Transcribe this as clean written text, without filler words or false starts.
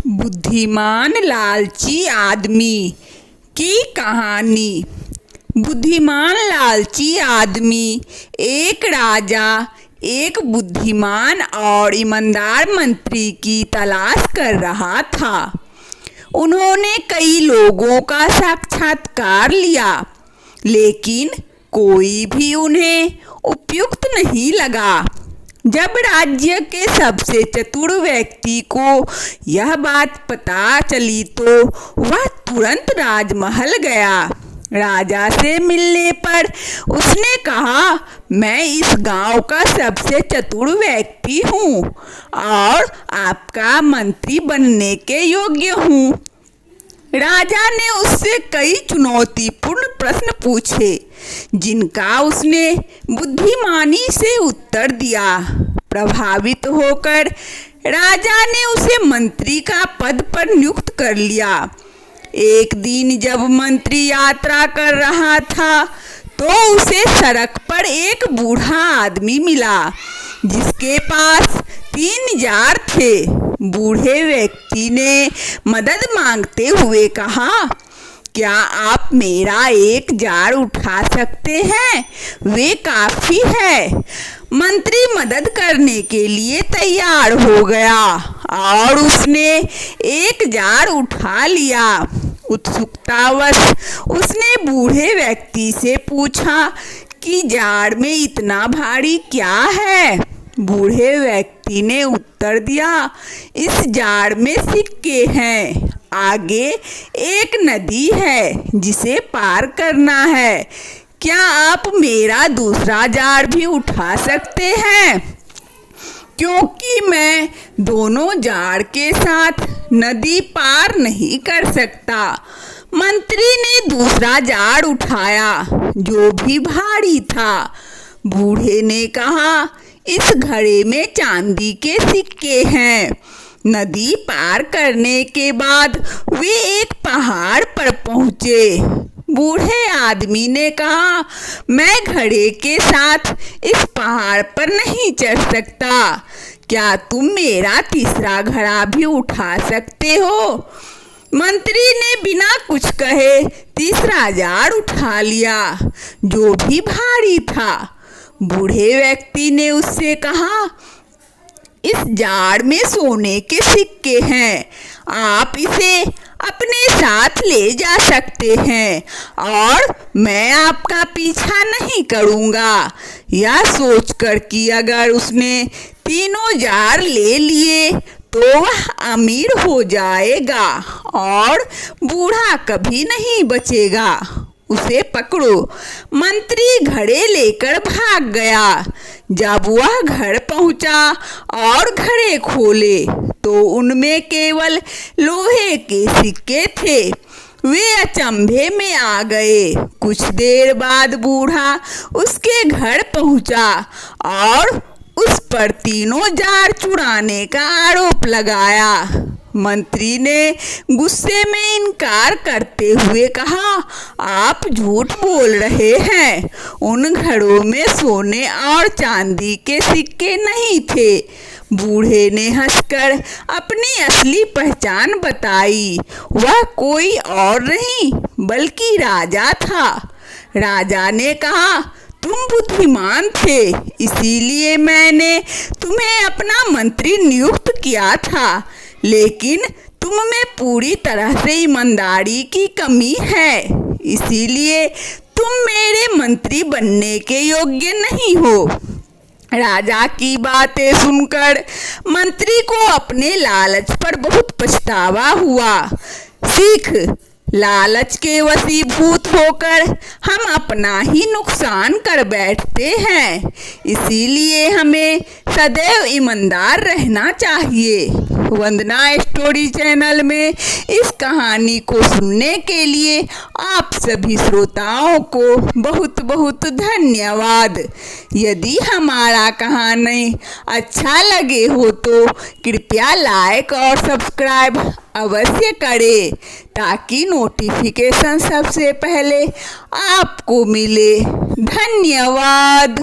बुद्धिमान लालची आदमी की कहानी। बुद्धिमान लालची आदमी। एक राजा एक बुद्धिमान और ईमानदार मंत्री की तलाश कर रहा था। उन्होंने कई लोगों का साक्षात्कार लिया, लेकिन कोई भी उन्हें उपयुक्त नहीं लगा। जब राज्य के सबसे चतुर व्यक्ति को यह बात पता चली तो वह तुरंत राजमहल गया। राजा से मिलने पर उसने कहा, मैं इस गांव का सबसे चतुर व्यक्ति हूँ और आपका मंत्री बनने के योग्य हूँ। राजा ने उससे कई चुनौतीपूर्ण प्रश्न पूछे, जिनका उसने बुद्धिमानी से उत्तर दिया। प्रभावित होकर राजा ने उसे मंत्री का पद पर नियुक्त कर लिया। एक दिन जब मंत्री यात्रा कर रहा था तो उसे सड़क पर एक बूढ़ा आदमी मिला, जिसके पास 3 जार थे। बूढ़े व्यक्ति ने मदद मांगते हुए कहा, क्या आप मेरा 1 जार उठा सकते हैं? वे काफी है। मंत्री मदद करने के लिए तैयार हो गया और उसने 1 जार उठा लिया। उत्सुकतावश उसने बूढ़े व्यक्ति से पूछा कि जार में इतना भारी क्या है? बूढ़े व्यक्ति ने उत्तर दिया, इस जार में सिक्के हैं। आगे एक नदी है जिसे पार करना है। क्या आप मेरा दूसरा जार भी उठा सकते हैं? क्योंकि मैं दोनों जार के साथ नदी पार नहीं कर सकता। मंत्री ने दूसरा जार उठाया, जो भी भारी था। बूढ़े ने कहा, इस घड़े में चांदी के सिक्के हैं। नदी पार करने के बाद वे एक पहाड़ पर पहुंचे। बूढ़े आदमी ने कहा, मैं घड़े के साथ इस पहाड़ पर नहीं चढ़ सकता। क्या तुम मेरा तीसरा घड़ा भी उठा सकते हो? मंत्री ने बिना कुछ कहे तीसरा जार उठा लिया, जो भी भारी था। बूढ़े व्यक्ति ने उससे कहा, इस जार में सोने के सिक्के हैं। आप इसे अपने साथ ले जा सकते हैं और मैं आपका पीछा नहीं करूँगा। यह सोचकर कि अगर उसने तीनों जार ले लिए तो वह अमीर हो जाएगा और बूढ़ा कभी नहीं बचेगा। उसे पकड़ो। मंत्री घड़े लेकर भाग गया। जब वह घर पहुंचा और घड़े खोले तो उनमें केवल लोहे के सिक्के थे। वे अचंभे में आ गए। कुछ देर बाद बूढ़ा उसके घर पहुंचा और उस पर तीनों जार चुराने का आरोप लगाया। मंत्री ने गुस्से में इनकार करते हुए कहा, आप झूठ बोल रहे हैं। उन घड़ों में सोने और चांदी के सिक्के नहीं थे। बूढ़े ने हंसकर अपनी असली पहचान बताई। वह कोई और नहीं बल्कि राजा था। राजा ने कहा, तुम बुद्धिमान थे, इसीलिए मैंने तुम्हें अपना मंत्री नियुक्त किया था, लेकिन तुम में पूरी तरह से ईमानदारी की कमी है, इसीलिए तुम मेरे मंत्री बनने के योग्य नहीं हो। राजा की बातें सुनकर मंत्री को अपने लालच पर बहुत पछतावा हुआ। सीख, लालच के वशीभूत होकर हम अपना ही नुकसान कर बैठते हैं। इसीलिए हमें सदैव ईमानदार रहना चाहिए। वंदना स्टोरी चैनल में इस कहानी को सुनने के लिए आप सभी श्रोताओं को बहुत बहुत धन्यवाद। यदि हमारा कहानी अच्छा लगे हो तो कृपया लाइक और सब्सक्राइब अवश्य करें, ताकि नोटिफिकेशन सबसे पहले आपको मिले। धन्यवाद।